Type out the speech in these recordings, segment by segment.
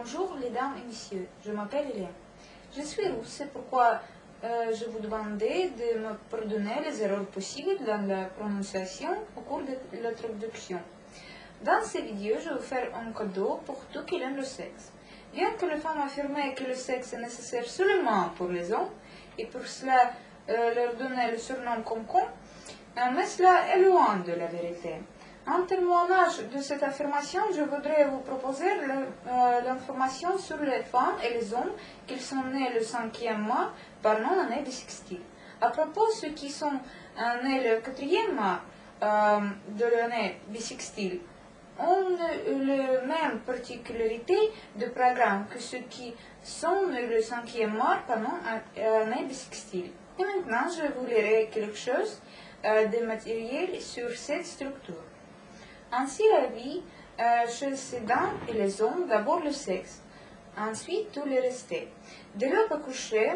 Bonjour les dames et messieurs, je m'appelle Hélène. Je suis russe, c'est pourquoi je vous demandais de me pardonner les erreurs possibles dans la prononciation au cours de l'introduction. Dans cette vidéo, je vais vous faire un cadeau pour tous qui aiment le sexe. Bien que les femmes affirment que le sexe est nécessaire seulement pour les hommes, et pour cela leur donner le surnom concon, mais cela est loin de la vérité. En témoignage de cette affirmation, je voudrais vous proposer l'information sur les femmes et les hommes qui sont nés le 5e mois par non-année bissextile. À propos de ceux qui sont nés le 4e mois de l'année bissextile, ont la même particularité de programme que ceux qui sont nés le 5e mois pendant l'année bissextile. Et maintenant, je vous lirai quelque chose de matériel sur cette structure. Ainsi, la vie chez ces dames et les hommes, d'abord le sexe, ensuite tout le reste. Dès leur accoucher,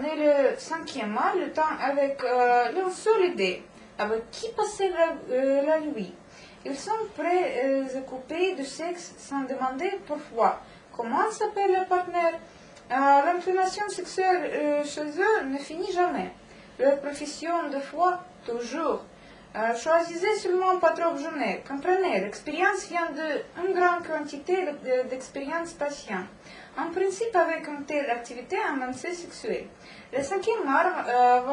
né le 5e mois, le temps avec l'un seul idée, avec qui passer la nuit. Ils sont préoccupés du sexe sans demander pourquoi. Comment s'appelle le partenaire? L'inclination sexuelle chez eux ne finit jamais. Leur profession de foi, toujours. Choisissez seulement pas trop jeune. Comprenez, l'expérience vient d'une grande quantité d'expériences patientes. En principe, avec une telle activité, un avancée sexuelle. Le 5e mois,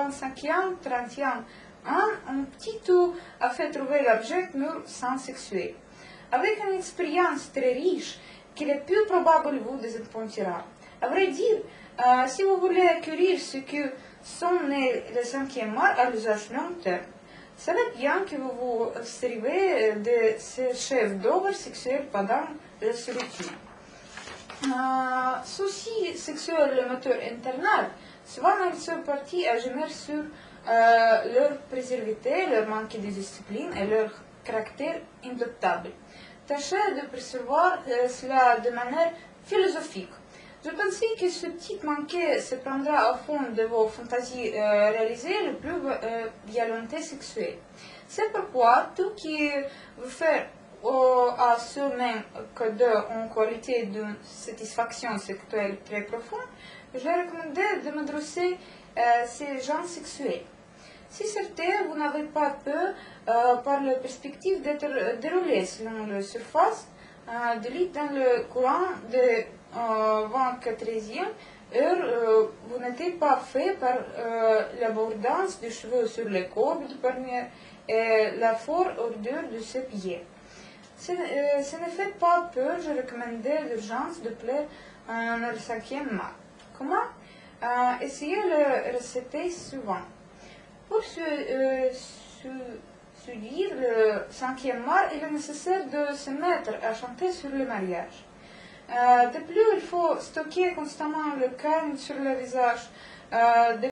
25e, 30e, un petit tout a fait trouver l'objet mûr sans sexuel. Avec une expérience très riche, qu'il est plus probable vous désappointera. À vrai dire, si vous voulez acquérir ce que sont nés le 5e mois à l'usage long terme, savez bien que vous vous servez de ces chefs d'œuvre sexuels pendant la solitude. Souci sexuel et moteur internal, souvent ils sont partis à gémir sur leur préservité, leur manque de discipline et leur caractère indoctable. Tâchez de percevoir cela de manière philosophique. Je pensais que ce petit manqué se prendra au fond de vos fantaisies réalisées le plus volonté sexuelle. C'est pourquoi tout qui vous fait à ce-même cadeau en qualité d'une satisfaction sexuelle très profonde, je recommande de m'adresser ces gens sexuels. Si certain, vous n'avez pas peur par la perspective d'être déroulé selon la surface de lit dans le courant de 24e heure, vous n'êtes pas fait par l'abondance des cheveux sur les courbes du poignet et la forte ordure de ses pieds. Ce ne fait pas peur, je recommande l'urgence de plaire le 5e mois. Comment? Essayez le recette suivant. Pour séduire le 5e mois, il est nécessaire de se mettre à chanter sur le mariage. De plus, il faut stocker constamment le calme sur le visage